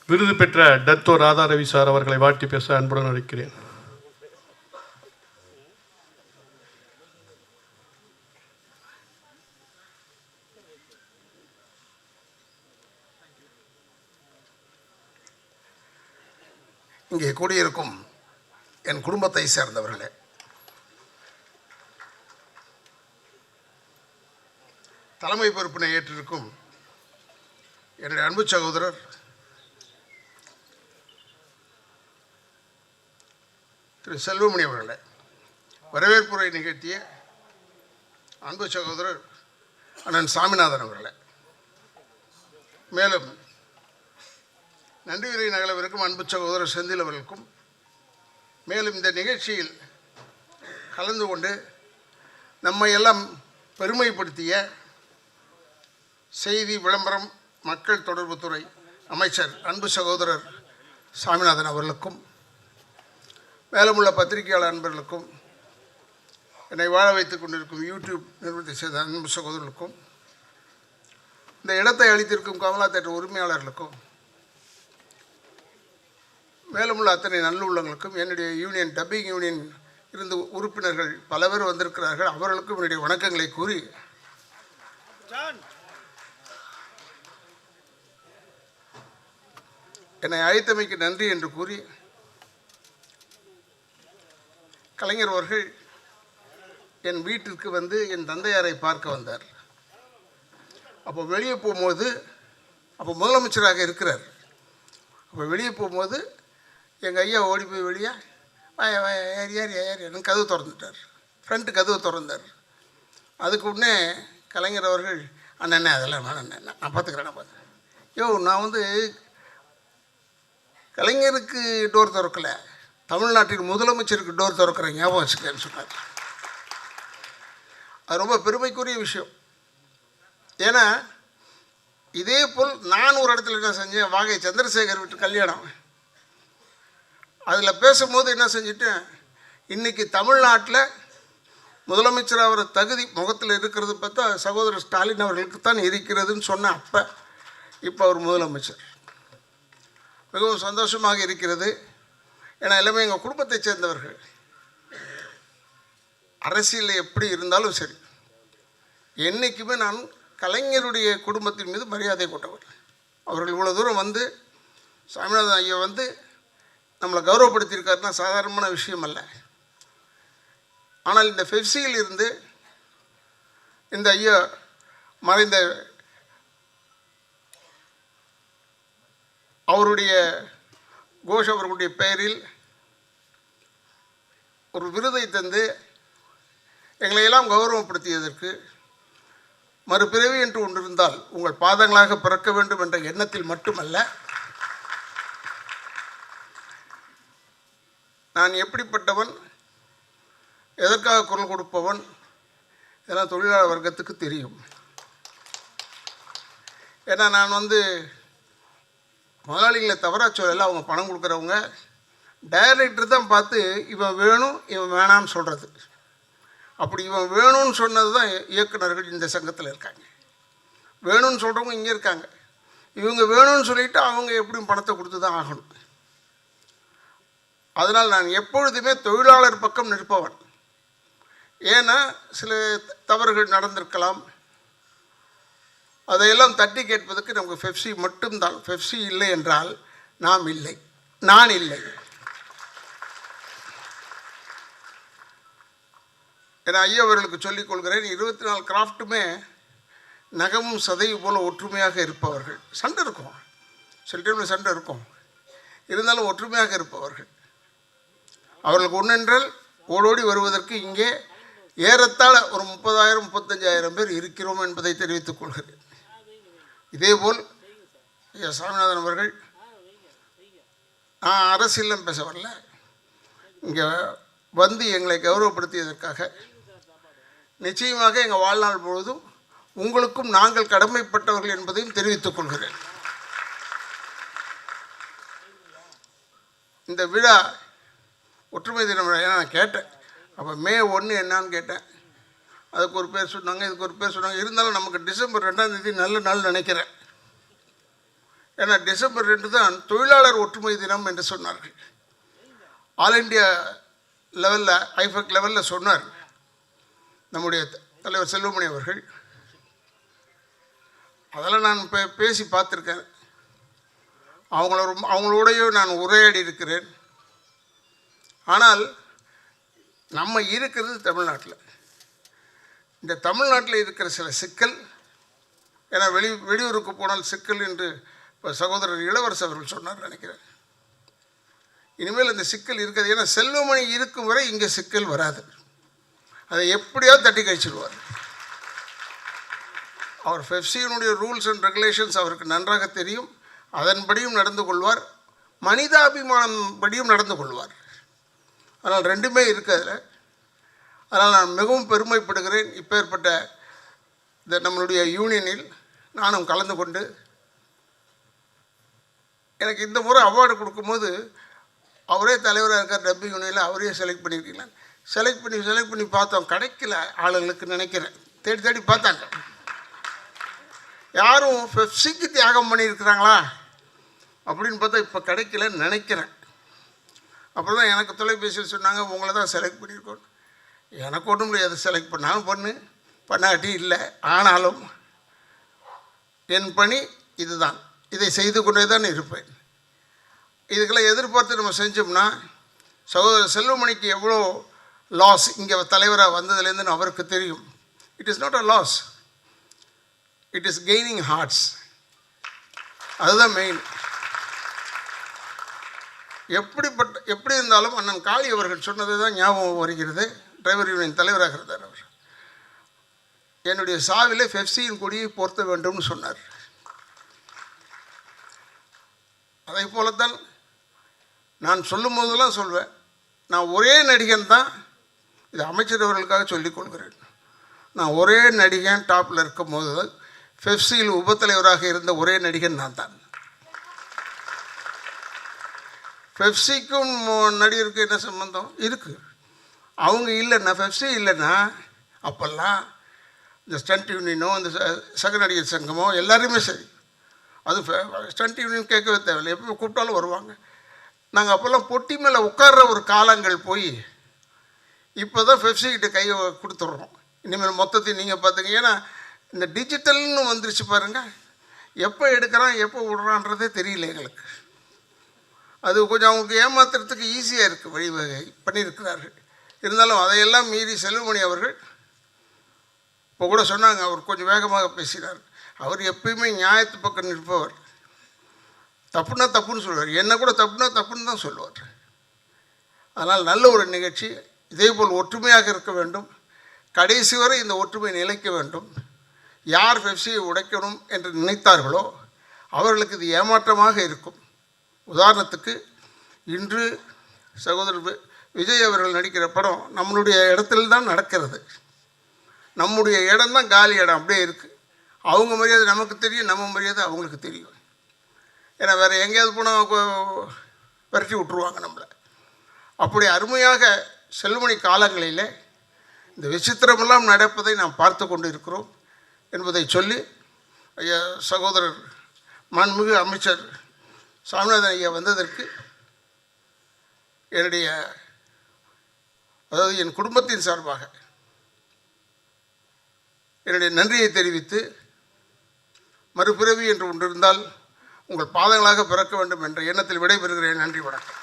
விருது பெற்ற Dato Radha Ravi sir அவர்களை வாழ்த்தி பேச அன்புடன் அழைக்கிறேன். இங்கே கூடியிருக்கும் என் குடும்பத்தை சேர்ந்தவர்களே, தலைமை பொறுப்பினை ஏற்றிருக்கும் என்னுடைய அன்பு சகோதரர் திரு செல்வமணி அவர்களே, வரவேற்புரை நிகழ்த்திய அன்பு சகோதரர் அண்ணன் சாமிநாதன் அவர்களே, மேலும் நன்றியுரை நகலவிருக்கும் அன்பு சகோதரர் செந்தில் அவர்களுக்கும், மேலும் இந்த நிகழ்ச்சியில் கலந்து கொண்டு நம்மை எல்லாம் பெருமைப்படுத்திய செய்தி விளம்பரம் மக்கள் தொடர்புத்துறை அமைச்சர் அன்பு சகோதரர் சாமிநாதன் அவர்களுக்கும், மேலும் உள்ள பத்திரிகையாளர் அன்பர்களுக்கும், என்னை வாழ வைத்துக் கொண்டிருக்கும் யூடியூப் நிறுவனத்தை சேர்ந்த அன்பு சகோதரர்களுக்கும், இந்த இடத்தை அளித்திருக்கும் கமலா தேட்டர் உரிமையாளர்களுக்கும், மேலும் உள்ள அத்தனை நல்லுள்ளங்களுக்கும், என்னுடைய யூனியன் டப்பிங் யூனியன் இருந்து உறுப்பினர்கள் பல பேர் வந்திருக்கிறார்கள், அவர்களுக்கும் என்னுடைய வணக்கங்களை கூறி என்னை அழைத்தமைக்கு நன்றி என்று கூறி, கலைஞர் அவர்கள் என் வீட்டிற்கு வந்து என் தந்தையாரை பார்க்க வந்தார். அப்போ வெளியே போகும்போது, அப்போ முதலமைச்சராக இருக்கிறார், அப்போ வெளியே போகும்போது எங்கள் ஐயா ஓடி போய் வெளியே ஏறி ஏறி ஏறி எனக்கு கதவு திறந்துட்டார், ஃப்ரண்ட்டு கதவு திறந்தார். அதுக்கு உடனே கலைஞர் அவர்கள் அண்ணே அதெல்லாம் வேணாம், நான் பார்த்துக்கிறேன் யோ நான் வந்து கலைஞருக்கு டோர் திறக்கலை, தமிழ்நாட்டின் முதலமைச்சருக்கு டோர் திறக்கிறேன், ஞாபகம் வச்சுக்கன்னு சொன்னார். அது ரொம்ப பெருமைக்குரிய விஷயம். ஏன்னா இதே போல் நான் ஒரு இடத்துல என்ன செஞ்சேன், வாகை சந்திரசேகர் வீட்டு கல்யாணம், அதில் பேசும்போது என்ன செஞ்சுட்டேன், இன்றைக்கி தமிழ்நாட்டில் முதலமைச்சர் அவர் தகுதி முகத்தில் இருக்கிறது பார்த்தா சகோதரர் ஸ்டாலின் அவர்களுக்கு தான் இருக்கிறதுன்னு சொன்னேன். இப்போ அவர் முதலமைச்சர், மிகவும் சந்தோஷமாக இருக்கிறது. ஏன்னா எல்லாமே எங்கள் குடும்பத்தை சேர்ந்தவர்கள். அரசியலில் எப்படி இருந்தாலும் சரி, என்றைக்குமே நான் கலைஞருடைய குடும்பத்தின் மீது மரியாதை கொண்டவர். அவர்கள் இவ்வளோ தூரம் வந்து சாமிநாதன் ஐயா வந்து நம்மளை கௌரவப்படுத்தியிருக்காருன்னா சாதாரணமான விஷயம் அல்ல. ஆனால் இந்த பெப்சியில் இருந்து இந்த ஐயா மறைந்த அவருடைய கோஷ் அவர்களுடைய பெயரில் ஒரு விருதை தந்து எங்களையெல்லாம் கௌரவப்படுத்தியதற்கு, மறுபிறவி என்று ஒன்று இருந்தால் உங்கள் பாதங்களாக பிறக்க வேண்டும் என்ற எண்ணத்தில் மட்டுமல்ல, நான் எப்படிப்பட்டவன், எதற்காக குரல் கொடுப்பவன், இதெல்லாம் தொழிலாளர் வர்க்கத்துக்கு தெரியும். ஏன்னா நான் வந்து முதலாளிகளை தவறாக சொல்லல, அவங்க பணம் கொடுக்குறவங்க டைரக்டர் தான் பார்த்து இவன் வேணும் இவன் வேணான்னு சொல்கிறது. அப்படி இவன் வேணும்னு சொன்னது தான் இயக்குநர்கள் இந்த சங்கத்தில் இருக்காங்க. வேணும்னு சொல்கிறவங்க இங்கே இருக்காங்க. இவங்க வேணும்னு சொல்லிவிட்டு அவங்க எப்படியும் பணத்தை கொடுத்து தான் ஆகணும். அதனால் நான் எப்பொழுதுமே தொழிலாளர் பக்கம் நிற்பவன். ஏன்னா சில தவறுகள் நடந்திருக்கலாம், அதையெல்லாம் தட்டி கேட்பதற்கு நமக்கு பெப்சி மட்டும்தான். பெப்சி இல்லை என்றால் நாம் இல்லை, நான் இல்லை. ஏன்னா ஐயா அவர்களுக்கு சொல்லிக் கொள்கிறேன், 24 கிராஃப்ட்டுமே நகமும் சதையும் போல் ஒற்றுமையாக இருப்பவர்கள். சண்டை இருக்கும், சில டைமில் சண்டை இருக்கும், இருந்தாலும் ஒற்றுமையாக இருப்பவர்கள். அவர்களுக்கு ஒன்றென்றால் ஓடோடி வருவதற்கு இங்கே ஏறத்தாழ ஒரு 30,000 35,000 பேர் இருக்கிறோம் என்பதை தெரிவித்துக் கொள்கிறேன். இதேபோல் சாமிநாதன் அவர்கள், நான் அரசியலும் பேச வரல, இங்கே வந்து எங்களை கௌரவப்படுத்தியதற்காக நிச்சயமாக எங்கள் வாழ்நாள் முழுவதும் உங்களுக்கும் நாங்கள் கடமைப்பட்டவர்கள் என்பதையும் தெரிவித்துக் கொள்கிறேன். இந்த விழா ஒற்றுமை தினம் விழா. ஏன்னா நான் கேட்டேன், அப்போ மே 1 என்னான்னு கேட்டேன், அதுக்கு ஒரு பேர் சொன்னாங்க, இதுக்கு ஒரு பேர் சொன்னாங்க. இருந்தாலும் நமக்கு டிசம்பர் 2ஆம் தேதி நல்ல நாள் நினைக்கிறேன். ஏன்னா டிசம்பர் 2 தான் தொழிலாளர் ஒற்றுமை தினம் என்று சொன்னார்கள். ஆல் இண்டியா லெவலில், ஐஃபெக் லெவலில் சொன்னார் நம்முடைய தலைவர் செல்வமணி அவர்கள். அதெல்லாம் நான் பேசி பார்த்துருக்கேன். அவங்களோடையும் நான் உரையாடி இருக்கிறேன். ஆனால் நம்ம இருக்கிறது தமிழ்நாட்டில். இந்த தமிழ்நாட்டில் இருக்கிற சில சிக்கல், ஏன்னா வெளியூருக்கு போனால் சிக்கல் என்று இப்போ சகோதரர் இளவரசு அவர்கள் சொன்னார் நினைக்கிறேன். இனிமேல் இந்த சிக்கல் இருக்காது. ஏன்னா செல்வமணி இருக்கும் வரை இங்கே சிக்கல் வராது. அதை எப்படியாவது தட்டி கழிச்சிடுவார். அவர் பெப்சியினுடைய ரூல்ஸ் அண்ட் ரெகுலேஷன்ஸ் அவருக்கு நன்றாக தெரியும். அதன்படியும் நடந்து கொள்வார், மனிதாபிமானம் படியும் நடந்து கொள்வார். அதனால் ரெண்டுமே இருக்குது. அதனால் நான் மிகவும் பெருமைப்படுகிறேன். இப்பேற்பட்ட இந்த நம்மளுடைய யூனியனில் நானும் கலந்து கொண்டு, எனக்கு இந்த முறை அவார்டு கொடுக்கும்போது அவரே தலைவராக இருக்கார். டப்பி யூனியனில் அவரே செலக்ட் பண்ணியிருக்கீங்களா? செலக்ட் பண்ணி பார்த்தோம், கிடைக்கல ஆளுங்களுக்கு நினைக்கிறேன். தேடி தேடி பார்த்தாங்க, யாரும் பெப்சிக்கு தியாகம் பண்ணியிருக்கிறாங்களா அப்படின்னு பார்த்தா இப்போ கிடைக்கலன்னு நினைக்கிறேன். அப்புறம் தான் எனக்கு தொலைபேசியில் சொன்னாங்க, உங்களை தான் செலக்ட் பண்ணியிருக்கோம். எனக்கு ஒன்றும் முடியாது, செலக்ட் பண்ணாலும் பண்ணாட்டி இல்லை. ஆனாலும் என் பணி இதுதான், இதை செய்து கொண்டே தான் இருப்பேன். இதுக்கெல்லாம் எதிர்பார்த்து நம்ம செஞ்சோம்னா, சகோதரர் செல்வமணிக்கு எவ்வளோ லாஸ் இங்கே தலைவராக வந்ததுலேருந்து அவருக்கு தெரியும். It is not a loss, it is gaining hearts. அதுதான் மெயின். எப்படி இருந்தாலும் அண்ணன் காளி அவர்கள் சொன்னது தான் ஞாபகம் வருகிறது. டிரைவர் யூனியன் தலைவராக இருந்தார் அவர். என்னுடைய சாவிலே பெப்சியின் கொடியை பொருத்த வேண்டும்னு சொன்னார். அதை போலத்தான் நான் சொல்லும் போதெல்லாம் சொல்வேன், நான் ஒரே நடிகன் தான். இது அமைச்சர் அவர்களுக்காக சொல்லிக் கொள்கிறேன். நான் ஒரே நடிகன் டாப்பில் இருக்கும் போது பெப்சியில் உபத்தலைவராக இருந்த ஒரே நடிகன் நான் தான். பெப்சிக்கும் நடிகருக்கு என்ன சம்பந்தம் இருக்குது? அவங்க இல்லைன்னா, பெப்சி இல்லைன்னா அப்போல்லாம் இந்த ஸ்டண்ட் யூனியனோ இந்த சக நடிகர் சங்கமோ எல்லாருமே சரி, அது ஸ்டண்ட் யூனியன் கேட்கவே தேவையில்லை, எப்போ கூப்பிட்டாலும் வருவாங்க. நாங்கள் அப்போல்லாம் பொட்டி மேலே உட்கார்ற ஒரு காலங்கள் போய் இப்போ தான் பெப்சிக்கிட்ட கையை கொடுத்துட்றோம். இனிமேல் மொத்தத்தையும் நீங்கள் பார்த்துங்க. ஏன்னா இந்த டிஜிட்டல்னு வந்துருச்சு பாருங்கள், எப்போ எடுக்கிறான் எப்போ விடுறான்றதே தெரியல எங்களுக்கு. அது கொஞ்சம் அவங்களுக்கு ஏமாத்துறதுக்கு ஈஸியாக இருக்குது, வழிவகை பண்ணியிருக்கிறார்கள். இருந்தாலும் அதையெல்லாம் மீறி செல்வமணி அவர்கள் இப்போ கூட சொன்னாங்க, அவர் கொஞ்சம் வேகமாக பேசினார். அவர் எப்பயுமே நியாயத்து பக்கம் நிற்பவர். தப்புனா தப்புன்னு சொல்லுவார், என்ன கூட தப்புனா தப்புன்னு தான் சொல்லுவார். அதனால் நல்ல ஒரு நிகழ்ச்சி. இதேபோல் ஒற்றுமையாக இருக்க வேண்டும். கடைசி வரை இந்த ஒற்றுமை நிலைக்க வேண்டும். யார் பெப்சியை உடைக்கணும் என்று நினைத்தார்களோ அவர்களுக்கு இது ஏமாற்றமாக இருக்கும். உதாரணத்துக்கு இன்று சகோதரர் விஜய் அவர்கள் நடிக்கிற படம் நம்மளுடைய இடத்துல தான் நடக்கிறது. நம்முடைய இடம் தான் காலி இடம், அப்படியே இருக்குது. அவங்க மரியாதை நமக்கு தெரியும், நம்ம மரியாதை அவங்களுக்கு தெரியும். ஏன்னா வேறு எங்கேயாவது போனால் விரட்டி விட்டுருவாங்க நம்மளை. அப்படி அருமையாக செல்வமணி காலங்களில் இந்த விசித்திரமெல்லாம் நடப்பதை நாம் பார்த்து கொண்டு இருக்கிறோம் என்பதை சொல்லி, ஐயா சகோதரர் மாண்புமிகு அமைச்சர் சாமிநாதன் ஐயா வந்ததற்கு என்னுடைய, அதாவது என் குடும்பத்தின் சார்பாக என்னுடைய நன்றியை தெரிவித்து, மறுபிறவி என்று ஒன்று இருந்தால் உங்கள் பாதங்களாக பிறக்க வேண்டும் என்ற எண்ணத்தில் விடைபெறுகிறேன். நன்றி, வணக்கம்.